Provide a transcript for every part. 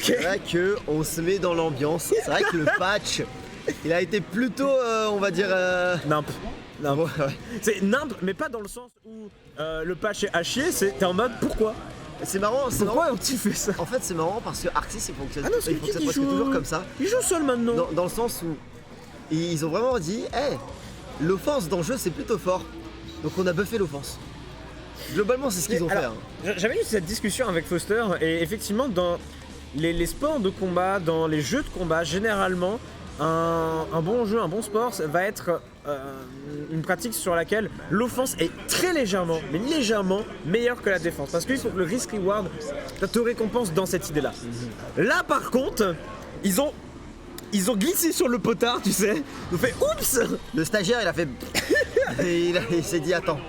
C'est vrai qu'on se met dans l'ambiance. C'est vrai que le patch, il a été plutôt, on va dire... Nimp. Ouais. C'est nimp, mais pas dans le sens où le patch est à chier, t'es en mode pourquoi. C'est marrant, Pourquoi ont-ils fait ça? En fait, c'est marrant parce que Arxis, il fonctionne, Ah non, il fonctionne presque toujours comme ça. Il joue seul maintenant. Dans le sens où ils ont vraiment dit, hey, l'offense dans le jeu, c'est plutôt fort. Donc on a buffé l'offense. Globalement, c'est ce qu'ils ont fait. J'avais eu cette discussion avec Foster, et effectivement, dans les sports de combat, dans les jeux de combat, généralement, un bon jeu, un bon sport va être une pratique sur laquelle l'offense est très légèrement, mais légèrement meilleure que la défense. Parce qu'il faut que le risk-reward te récompense dans cette idée-là. Là, par contre, ils ont glissé sur le potard, tu sais. Ils ont fait oups. Le stagiaire, il a fait... et il s'est dit, attends,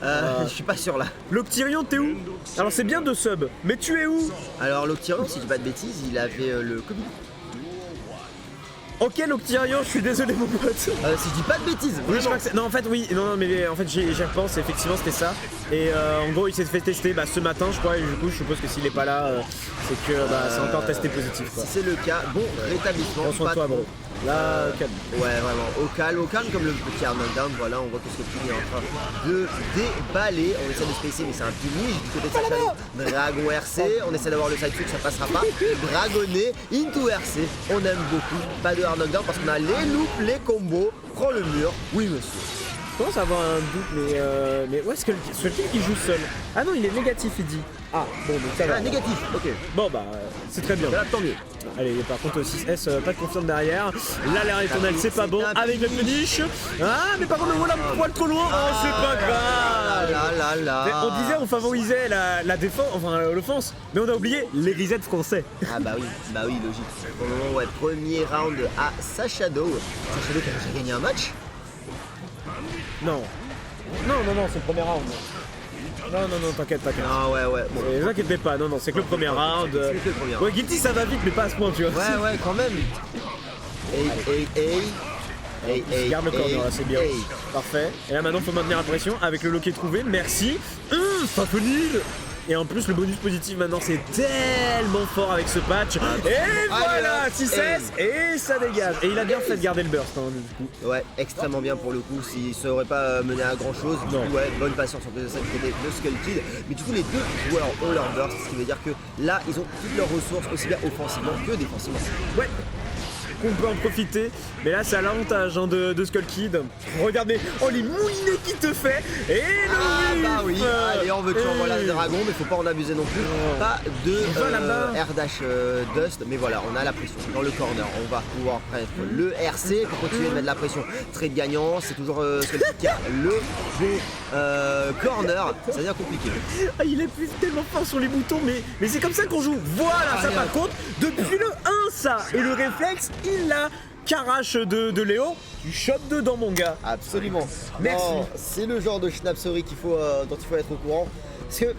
je suis pas sûr là. Loctirion, t'es où? Alors c'est bien de sub, mais tu es où? Alors Loctirion, si je dis pas de bêtises, il avait le Covid. Ok Loctirion, je suis désolé mon pote. Si je dis pas de bêtises, oui, je crois que non en fait oui, non mais en fait j'y repense, effectivement c'était ça. Et en gros il s'est fait tester ce matin je crois, et du coup je suppose que s'il est pas là, c'est que c'est encore testé positif quoi. Si c'est le cas, bon rétablissement. Prends soin de toi bro. Là, au calme. Ouais, vraiment, au calme comme le petit Knockdown. Voilà, on voit que ce qu'il est en train de déballer. On essaie de spacer, mais c'est un finish du côté de sa Shadow. Dragon RC, on essaie d'avoir le side switch, ça passera pas. Dragonné, into RC, on aime beaucoup. Pas de hard knockdown parce qu'on a les loops, les combos. Prends le mur, oui monsieur. Je commence à avoir un doute, mais ouais, Skullkid qui joue seul. Ah non, il est négatif, il dit. Ah, bon, donc ça va. Ah, négatif, ok. Bon, c'est très bien. Là, tant mieux. Allez, par contre, 6S, pas de confiance derrière. Là, l'air éternel, c'est pas bon. Avec le finish. Ah, mais par contre, on voit la poil trop loin. Oh, c'est pas grave. On disait, on favorisait la défense, enfin l'offense, mais on a oublié les resets français. Ah, bah oui, logique. Pour le moment, ouais, premier round à Sashado. Sashado qui a déjà gagné un match. Non, c'est le premier round. Non, t'inquiète. Ah ouais. Bon. Ne vous inquiétez pas, non, c'est que le premier round. C'est que le premier round. Ouais, Guilty ça va vite, mais pas à ce point, tu vois. Ouais, quand même. Je garde le corner là, c'est bien. Parfait. Et là maintenant, faut maintenir la pression avec le loquet trouvé. Merci. Fafonil. Et en plus, le bonus positif maintenant, c'est tellement fort avec ce patch. Et voilà, 6S et ça dégage. Et il a bien fait de garder le burst, hein, du coup. Ouais, extrêmement bien pour le coup. S'il ne aurait pas mené à grand chose, du coup, ouais, bonne patience en plus de ça du côté de Skullkid. Mais du coup, les deux joueurs ont leur burst, ce qui veut dire que là, ils ont toutes leurs ressources, aussi bien offensivement que défensivement. Ouais. On peut en profiter, mais là c'est à l'avantage de Skullkid. Regardez, les moulinets qu'il te fait. Et le bah oui, allez, on veut toujours voir le dragon, mais faut pas en abuser non plus. Pas de air dash dust, mais voilà, on a la pression dans le corner. On va pouvoir prendre le RC pour continuer de mettre de la pression. Trade gagnant, c'est toujours Skullkid qui a le bon corner. Ça devient compliqué. Ah, il est plus tellement fort sur les boutons, mais c'est comme ça qu'on joue. Voilà, ça par contre, depuis le 1 ça, et le réflexe, il l'a carache de Léo, tu chopes dedans mon gars. Absolument. Merci. C'est le genre de schnapserie dont il faut être au courant. Parce que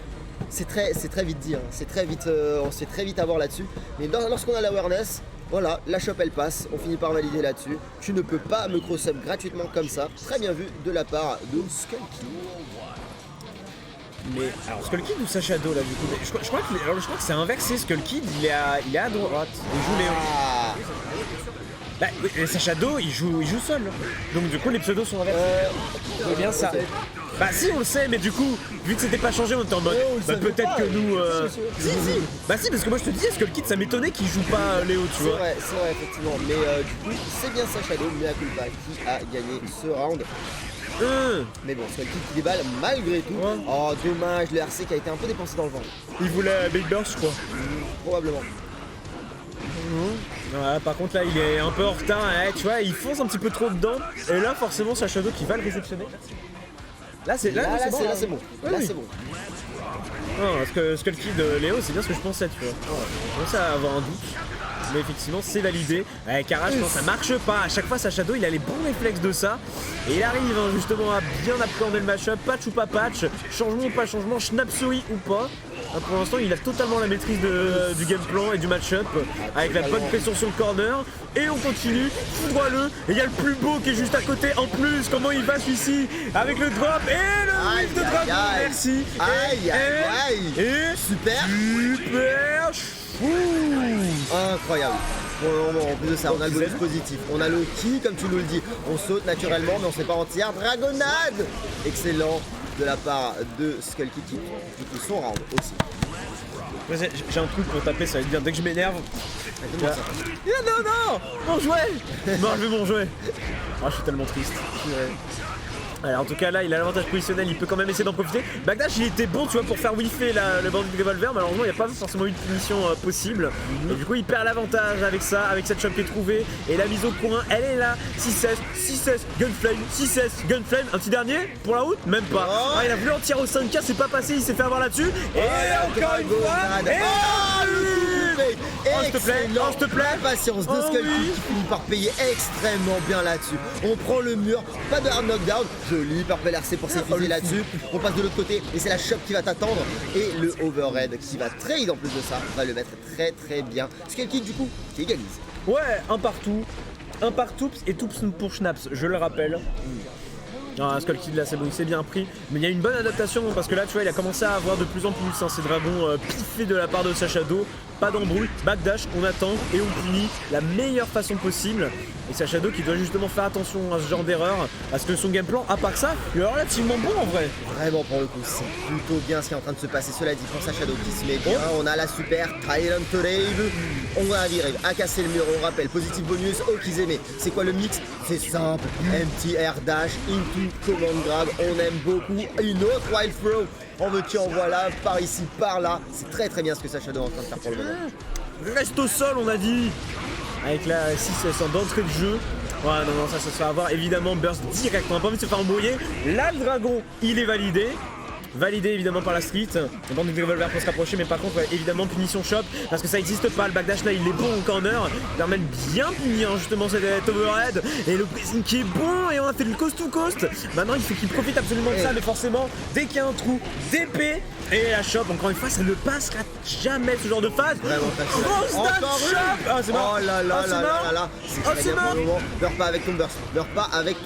c'est très vite dit, hein. C'est très vite, on se fait très vite avoir là-dessus. Mais lorsqu'on a l'awareness, voilà, la shop elle passe, on finit par valider là-dessus. Tu ne peux pas me cross-up gratuitement comme ça. Très bien vu de la part de Skullkid. Mais alors Skullkid ou Sashado là du coup, je crois que c'est inversé. Skullkid il est à droite, il joue Léo. Bah, Sashado il joue seul, donc du coup les pseudos sont inversés. C'est bien ça. Bah si on le sait, mais du coup vu que c'était pas changé on était en mode peut-être que nous si. Bah si, parce que moi je te disais Skullkid ça m'étonnait qu'il joue pas Léo, tu vois. C'est vrai effectivement, mais du coup c'est bien Sashado, mais à culpa qui a gagné ce round. Mais bon, Skullkid qui déballe malgré tout. Oh dommage, le RC qui a été un peu dépensé dans le vent. Il voulait Big Burst je crois. Probablement. Ouais, par contre là il est un peu en retard, tu vois, il fonce un petit peu trop dedans. Et là forcément c'est Shadow qui va le réceptionner. Là c'est bon. Là c'est bon. Non, parce que Skullkid Léo c'est bien ce que je pensais, tu vois. Je commençais à avoir un doute. Mais effectivement c'est validé. Karash non ça marche pas. À chaque fois sa Shadow il a les bons réflexes de ça. Et il arrive justement à bien appréhender le match-up. Patch ou pas patch, changement ou pas changement, schnapserie ou pas. Pour l'instant il a totalement la maîtrise du game plan et du match-up. Avec la bonne pression sur le corner. Et on continue, foudroie-le. Et il y a le plus beau qui est juste à côté en plus. Comment il va celui-ci avec le drop et le whiff de dragon. Merci. Aïe. Et Super. Incroyable. Pour le moment, en plus de ça, on a le bonus positif. On a le ki, comme tu nous le dis. On saute naturellement, mais on se fait pas entière. Dragonade! Excellent de la part de Skull Kid qui fait son round aussi. J'ai un truc pour taper, ça veut dire dès que je m'énerve. Non, mon jouet! M'a enlevé mon jouet. Oh, je suis tellement triste. Alors, en tout cas là il a l'avantage positionnel, il peut quand même essayer d'en profiter. Bagdash il était bon tu vois pour faire whiffer le bandit de revolver, malheureusement il n'y a pas forcément eu de punition possible. Et du coup il perd l'avantage avec ça, avec cette chope qui est trouvée. Et la mise au point elle est là, 6-16, 6-16, Gunflame, 6-16, Gunflame, un petit dernier pour la route, même pas. Ah, il a voulu en tirer au 5K, c'est pas passé, il s'est fait avoir là-dessus. Et encore une fois, s'il te plaît, patience de Skull Kid qui finit par payer extrêmement bien là-dessus. On prend le mur, pas de hard knockdown, joli purple RC pour s'effuser là-dessus. On passe de l'autre côté et c'est la shop qui va t'attendre et le overhead qui va trade en plus de ça, va le mettre très bien. Skull Kid du coup qui égalise. Ouais, un partout et tout pour Schnaps, je le rappelle. Ah, Skull Kid là c'est bon, il s'est bien pris, mais il y a une bonne adaptation parce que là tu vois il a commencé à avoir de plus en plus ces dragons piffés de la part de Sashado, pas d'embrouille, backdash, on attend et on punit la meilleure façon possible. Et Sashado qui doit justement faire attention à ce genre d'erreur, parce que son game plan, à part ça, il est relativement bon en vrai. Vraiment pour le coup, c'est plutôt bien ce qui est en train de se passer. Cela dit, pour Sashado qui se met bien, on a la super Tyrant Rave, on va à casser le mur, on rappelle, positif bonus, Okizeme. C'est quoi le mix? C'est simple, empty air dash, into command grab, on aime beaucoup. Une autre wild throw, en veux-tu en voilà, par ici, par là. C'est très bien ce que Sashado est en train de faire pour le moment. Reste au sol on a dit. Avec la 6 d'entrée de jeu. Ouais non ça se fait avoir, évidemment burst direct, on n'a pas envie de se faire embrouiller. Là le dragon il est validé évidemment par la street. Le bandit de revolver pour se rapprocher, mais par contre ouais, évidemment punition shop parce que ça n'existe pas. Le backdash là il est bon au corner, il permet de bien punir justement cette overhead et le pressing qui est bon et on a fait le coast to coast. Maintenant il faut qu'il profite absolument de ça, mais forcément dès qu'il y a un trou d'épée et la shop encore une fois ça ne passera jamais ce genre de phase. Vraiment shop. Ah c'est mort. Oh là c'est mort. Meurs pas avec ton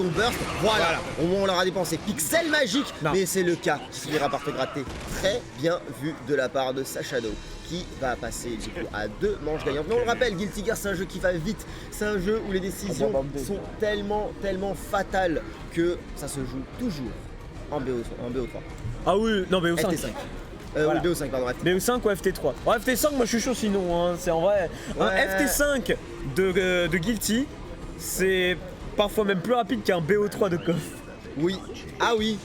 burst, voilà. Au moins on l'aura dépensé. Pixel magique, mais c'est le cas qui finira par te gratter. Très bien vu de la part de Sashado qui va passer du coup à 2 manches gagnantes. Mais on le rappelle, Guilty Gear c'est un jeu qui va vite, c'est un jeu où les décisions sont tellement fatales que ça se joue toujours en BO3. Ah oui, non BO5. FT5. Voilà. Oui, BO5 pardon. BO5 ou FT3. Oh, FT5 moi je suis chaud sinon, hein. C'est en vrai. Ouais. Un FT5 de Guilty, c'est parfois même plus rapide qu'un BO3 de KOF. Oui. Ah oui.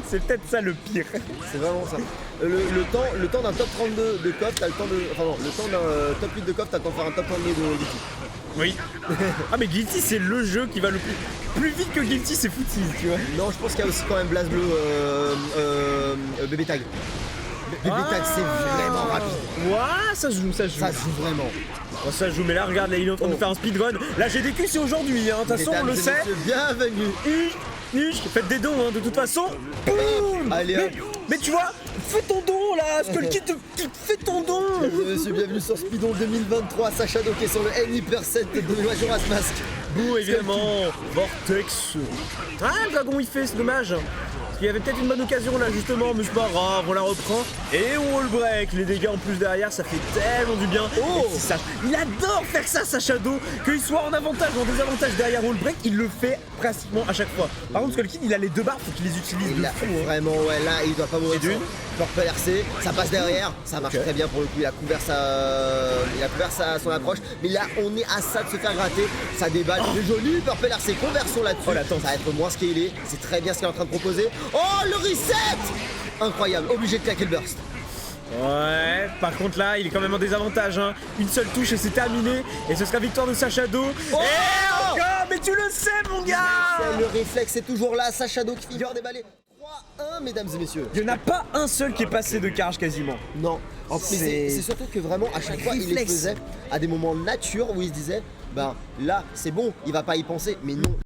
C'est peut-être ça le pire. C'est vraiment ça. Le temps d'un top 32 de KOF, t'as le temps de. Enfin non, le temps d'un top 8 de KOF, t'as le temps de faire un top 32 de Guilty. Oui. Ah mais Guilty c'est le jeu qui va le plus vite que Guilty, c'est Footies, tu vois. Non, je pense qu'il y a aussi quand même BlazBlue Baby Tag. Baby Tag c'est vraiment rapide. Ouais, ça se joue. Ça se joue vraiment. Oh, ça se joue, mais là regarde, là, il est en train de faire un speedrun. Là GDQ c'est aujourd'hui, hein. De toute façon on le sait. Bienvenue. Faites des dons, hein, de toute façon. Boum. Allez, mais tu vois, fais ton don là, Skull Kid, fais ton don. Monsieur, bienvenue sur Speedon 2023, Sashado qui est sur le N-Hyper7 de Majora's Mask. Bouh, évidemment, Vortex. Ah, le dragon il fait, c'est dommage. Il y avait peut-être une bonne occasion là justement, mais c'est pas grave, on la reprend. Et wall break, les dégâts en plus derrière, ça fait tellement du bien. Il adore faire ça, Sashado, qu'il soit en avantage ou en désavantage derrière wall break, il le fait pratiquement à chaque fois. Par contre, Skull Kid, il a les 2 barres, faut qu'il les utilise de fou. Vraiment, ouais, là, il doit pas mourir d'une. Purple RC, ça passe derrière, ça marche très bien pour le coup, il a couvert son approche, mais là on est à ça de se faire gratter, ça déballe, c'est joli, Purple RC, conversion là-dessus, ça va être moins scalé, c'est très bien ce qu'il est en train de proposer. Oh le reset! Incroyable, obligé de claquer le burst. Ouais, par contre là, il est quand même en désavantage, hein. Une seule touche et c'est terminé, et ce sera victoire de Sashado. Et encore, mais tu le sais mon gars! Le réflexe est toujours là, Sashado qui finit par déballer. 3-1 mesdames et messieurs. Il n'y en a pas un seul qui est passé de charge quasiment. Non, c'est surtout que vraiment à chaque fois il les faisait à des moments nature où il se disait bah là c'est bon, il va pas y penser, mais non.